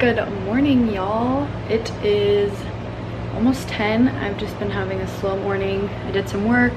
Good morning, y'all. It is almost 10. I've just been having a slow morning. I did some work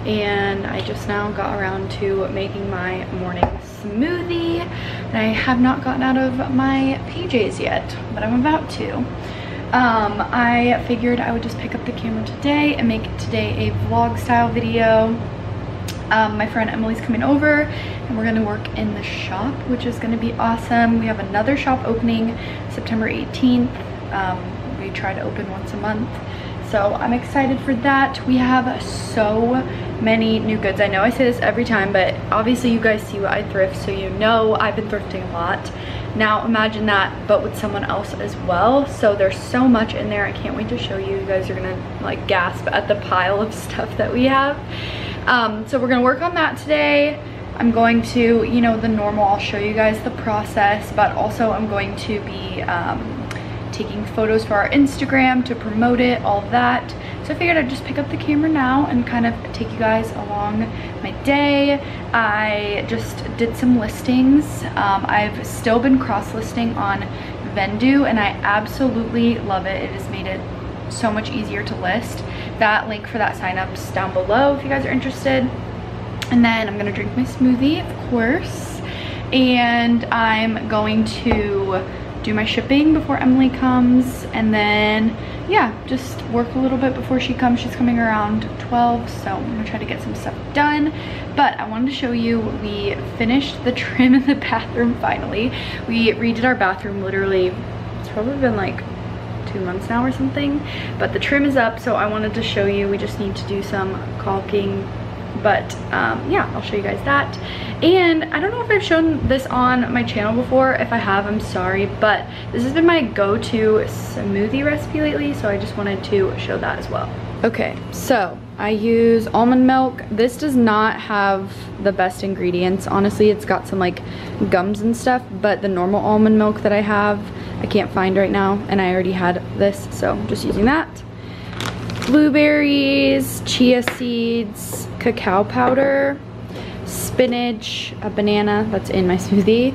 and I just now got around to making my morning smoothie. And I have not gotten out of my PJs yet, but I'm about to. I figured I would just pick up the camera today and make today a vlog style video. My friend Emily's coming over and we're gonna work in the shop, which is gonna be awesome. We have another shop opening September 18th. We try to open once a month, so I'm excited for that. We have so many new goods. I know I say this every time, but obviously you guys see what I thrift, so you know I've been thrifting a lot. Now imagine that, but with someone else as well. So there's so much in there. I can't wait to show you. You guys are gonna like gasp at the pile of stuff that we have. So we're gonna work on that today. I'm going to, you know, the normal, I'll show you guys the process, but also I'm going to be taking photos for our Instagram to promote it, all of that. So I figured I'd just pick up the camera now and kind of take you guys along my day. I just did some listings. I've still been cross-listing on Vendu and I absolutely love it. It has made it so much easier to list. That link for that sign up's down below if you guys are interested. And then I'm gonna drink my smoothie, of course, and I'm going to do my shipping before Emily comes, and then yeah, just work a little bit before she comes. She's coming around 12, so I'm gonna try to get some stuff done. But I wanted to show you, we finished the trim in the bathroom finally. We redid our bathroom literally, it's probably been like 2 months now or something, but the trim is up, so I wanted to show you. We just need to do some caulking, but yeah, I'll show you guys that. And I don't know if I've shown this on my channel before. If I have, I'm sorry, but this has been my go-to smoothie recipe lately, so I just wanted to show that as well. Okay, so I use almond milk. This does not have the best ingredients. Honestly, it's got some like gums and stuff, but the normal almond milk that I have, I can't find right now, and I already had this, so I'm just using that. Blueberries, chia seeds, cacao powder, spinach, a banana that's in my smoothie,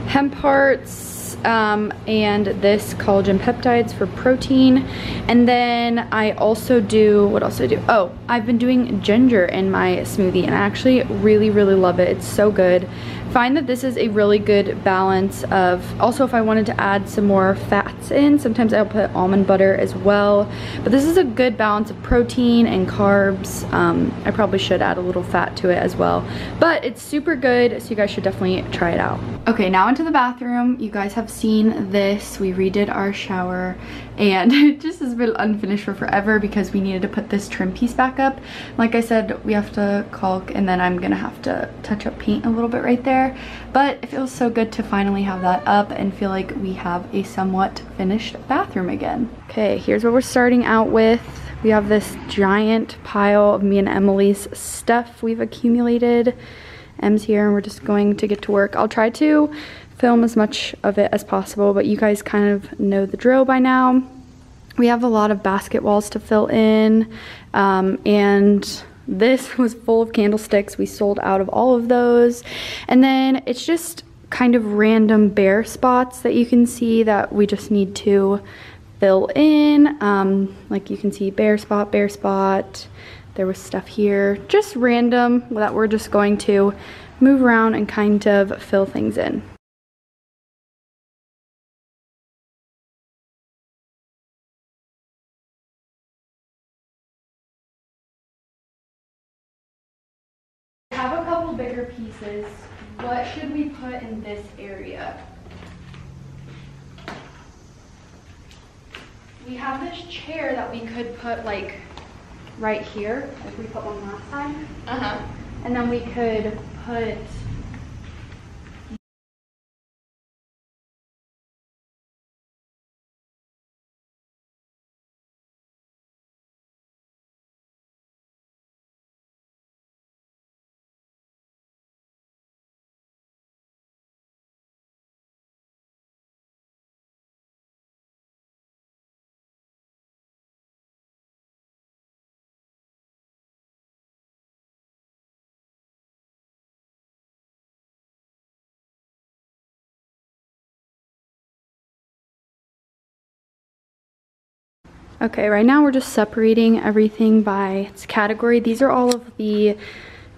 hemp hearts, and this collagen peptides for protein. And then I also do, what else do I do? Oh, I've been doing ginger in my smoothie and I actually really love it. It's so good. Find that this is a really good balance of, also if I wanted to add some more fats in, sometimes I'll put almond butter as well, but this is a good balance of protein and carbs. I probably should add a little fat to it as well, but it's super good, so you guys should definitely try it out. Okay, now into the bathroom. You guys have seen this. We redid our shower and it just has been unfinished for forever because we needed to put this trim piece back up. Like I said, we have to caulk and then I'm gonna have to touch up paint a little bit right there, but it feels so good to finally have that up and feel like we have a somewhat finished bathroom again. Okay, here's what we're starting out with. We have this giant pile of me and Emily's stuff we've accumulated. Em's here and we're just going to get to work. I'll try to film as much of it as possible, but you guys kind of know the drill by now. We have a lot of basket walls to fill in, and this was full of candlesticks. We sold out of all of those. And then it's just kind of random bare spots that you can see that we just need to fill in. Like you can see bare spot, bare spot. There was stuff here, just random that we're just going to move around and kind of fill things in. I have a couple bigger pieces. What should we put in this area? We have this chair that we could put like right here, like we put one last time. And then we could put Okay, right now we're just separating everything by its category. These are all of the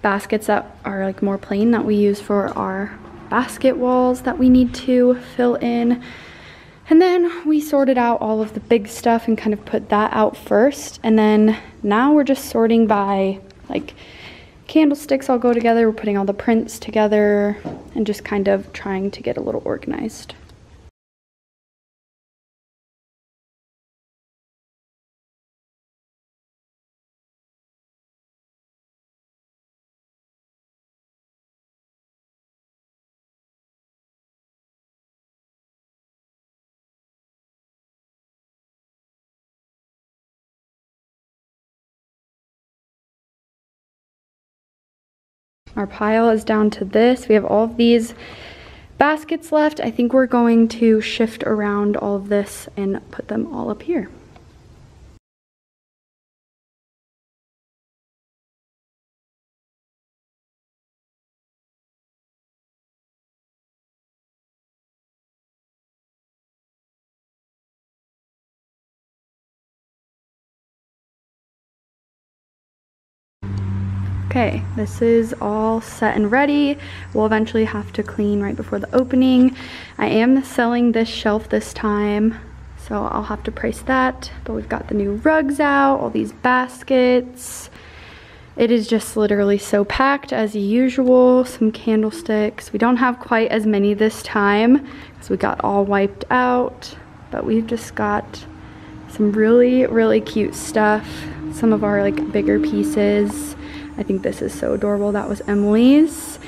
baskets that are like more plain that we use for our basket walls that we need to fill in. And then we sorted out all of the big stuff and kind of put that out first. And then now we're just sorting by like candlesticks all go together. We're putting all the prints together and just kind of trying to get a little organized. Our pile is down to this. We have all of these baskets left. I think we're going to shift around all of this and put them all up here. Okay, this is all set and ready. We'll eventually have to clean right before the opening. I am selling this shelf this time, so I'll have to price that. But we've got the new rugs out, all these baskets. It is just literally so packed as usual. Some candlesticks. We don't have quite as many this time because we got all wiped out, but we've just got some really, really cute stuff. Some of our like bigger pieces. I think this is so adorable. That was Emily's.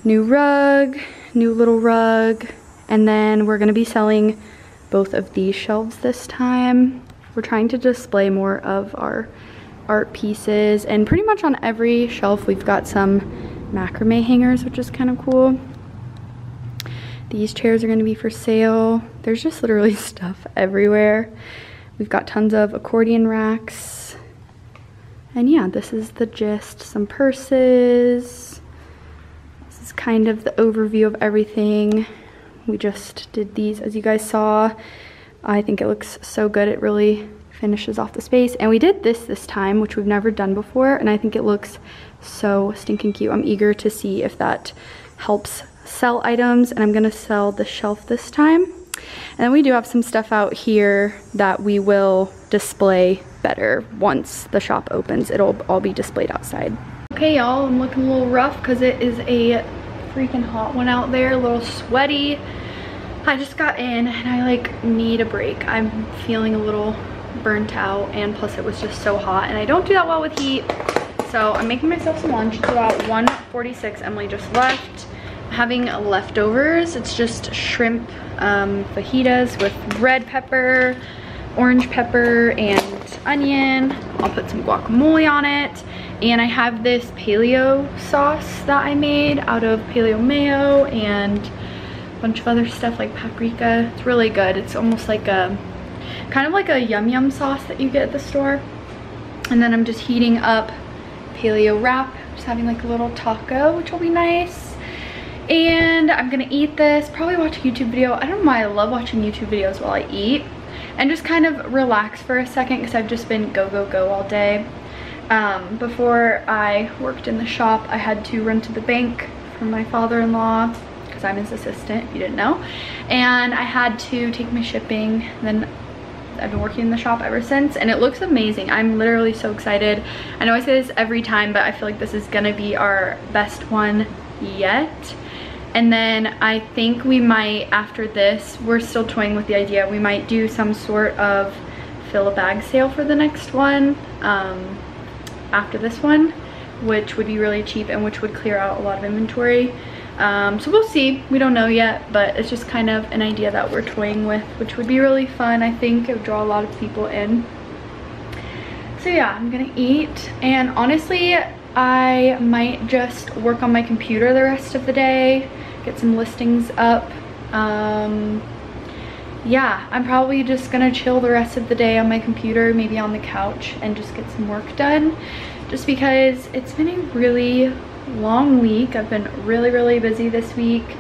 New rug, new little rug. And then we're gonna be selling both of these shelves this time. We're trying to display more of our art pieces, and pretty much on every shelf we've got some macrame hangers, which is kind of cool. These chairs are gonna be for sale. There's just literally stuff everywhere. We've got tons of accordion racks. And yeah, this is the gist. Some purses. This is kind of the overview of everything. We just did these, as you guys saw. I think it looks so good. It really finishes off the space. And we did this time, which we've never done before. And I think it looks so stinking cute. I'm eager to see if that helps sell items. And I'm gonna sell the shelf this time. And then we do have some stuff out here that we will display better once the shop opens. It'll all be displayed outside. Okay, y'all, I'm looking a little rough because it is a freaking hot one out there, a little sweaty. I just got in and I like need a break. I'm feeling a little burnt out, and plus it was just so hot and I don't do that well with heat. So I'm making myself some lunch. It's about 1:46. Emily just left. I'm having leftovers. It's just shrimp fajitas with red pepper, orange pepper, and onion. I'll put some guacamole on it. And I have this paleo sauce that I made out of paleo mayo and a bunch of other stuff like paprika. It's really good. It's almost like a kind of like a yum yum sauce that you get at the store. And then I'm just heating up paleo wrap, just having like a little taco, which will be nice. And I'm gonna eat this, probably watch a YouTube video. I don't know why I love watching YouTube videos while I eat, and just kind of relax for a second because I've just been go go go all day. Before I worked in the shop, I had to run to the bank for my father-in-law because I'm his assistant, if you didn't know, and I had to take my shipping. Then I've been working in the shop ever since, and it looks amazing. I'm literally so excited. I know I say this every time, but I feel like this is gonna be our best one yet. And then I think we might, after this, we're still toying with the idea, we might do some sort of fill a bag sale for the next one, after this one, which would be really cheap and which would clear out a lot of inventory. So we'll see, we don't know yet, but it's just kind of an idea that we're toying with, which would be really fun. I think it would draw a lot of people in. So yeah, I'm gonna eat, and honestly, I might just work on my computer the rest of the day, get some listings up. Yeah, I'm probably just gonna chill the rest of the day on my computer, maybe on the couch, and just get some work done, just because it's been a really long week. I've been really busy this week,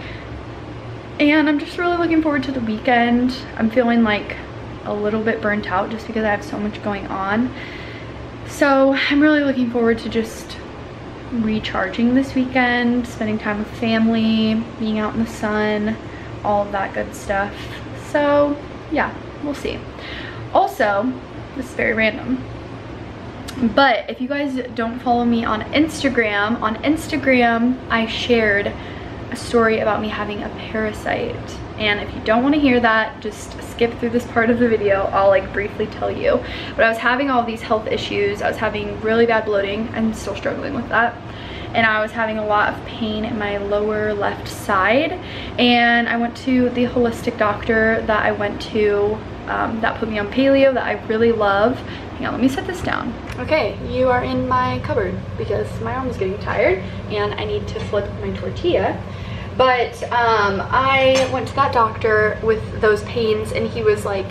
and I'm just really looking forward to the weekend. I'm feeling like a little bit burnt out just because I have so much going on. So I'm really looking forward to just recharging this weekend, spending time with family, being out in the sun, all of that good stuff. So yeah, we'll see. Also, this is very random, but if you guys don't follow me on Instagram, I shared a story about me having a parasite. And if you don't want to hear that, just skip through this part of the video. I'll like briefly tell you. But I was having all these health issues. I was having really bad bloating. I'm still struggling with that. And I was having a lot of pain in my lower left side. And I went to the holistic doctor that I went to that put me on paleo, that I really love. Hang on, let me set this down. Okay, you are in my cupboard because my arm is getting tired and I need to flip my tortilla. But I went to that doctor with those pains and he was like,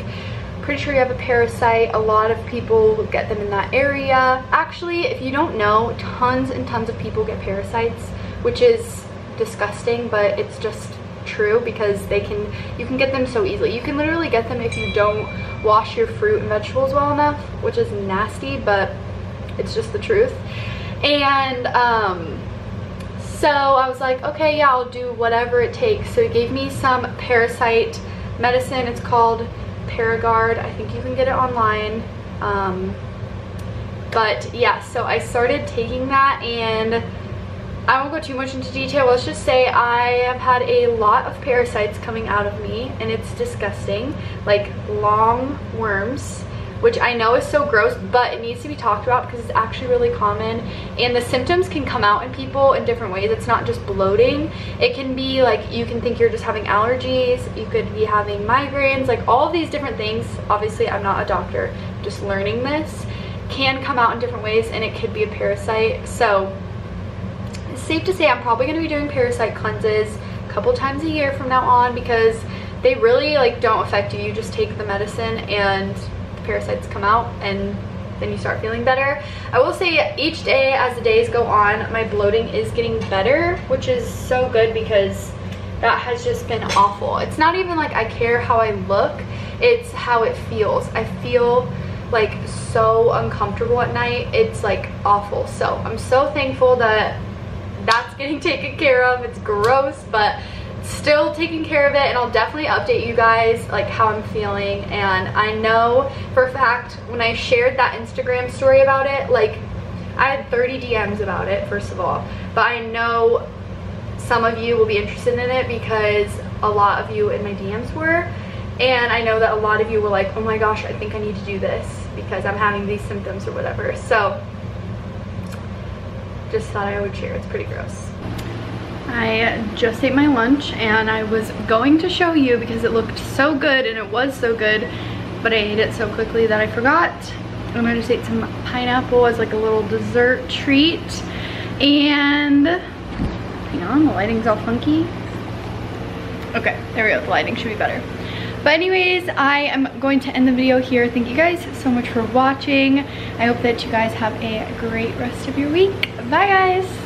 pretty sure you have a parasite. A lot of people get them in that area. Actually, if you don't know, tons and tons of people get parasites, which is disgusting, but it's just true because you can get them so easily. You can literally get them if you don't wash your fruit and vegetables well enough, which is nasty, but it's just the truth. And so I was like, okay, yeah, I'll do whatever it takes. So he gave me some parasite medicine. It's called Paragard. I think you can get it online. But yeah, so I started taking that, and I won't go too much into detail. Let's just say I have had a lot of parasites coming out of me, and it's disgusting. Like long worms, which I know is so gross, but it needs to be talked about because it's actually really common. And the symptoms can come out in people in different ways. It's not just bloating. It can be like, you can think you're just having allergies. You could be having migraines, like all of these different things. Obviously, I'm not a doctor, just learning this. Can come out in different ways, and it could be a parasite. So it's safe to say I'm probably going to be doing parasite cleanses a couple times a year from now on because they really like don't affect you. You just take the medicine and parasites come out and then you start feeling better. I will say each day as the days go on, my bloating is getting better, which is so good because that has just been awful. It's not even like I care how I look, it's how it feels. I feel like so uncomfortable at night. It's like awful. So I'm so thankful that that's getting taken care of. It's gross, but still taking care of it, and I'll definitely update you guys like how I'm feeling. And I know for a fact when I shared that Instagram story about it, like I had 30 DMs about it, first of all, but I know some of you will be interested in it because a lot of you in my DMs were, and I know that a lot of you were like, oh my gosh, I think I need to do this because I'm having these symptoms or whatever. So just thought I would share. It's pretty gross. I just ate my lunch and I was going to show you because it looked so good, and it was so good, but I ate it so quickly that I forgot. And I just ate some pineapple as like a little dessert treat. And hang on, the lighting's all funky. Okay, there we go, the lighting should be better. But anyways, I am going to end the video here. Thank you guys so much for watching. I hope that you guys have a great rest of your week. Bye guys.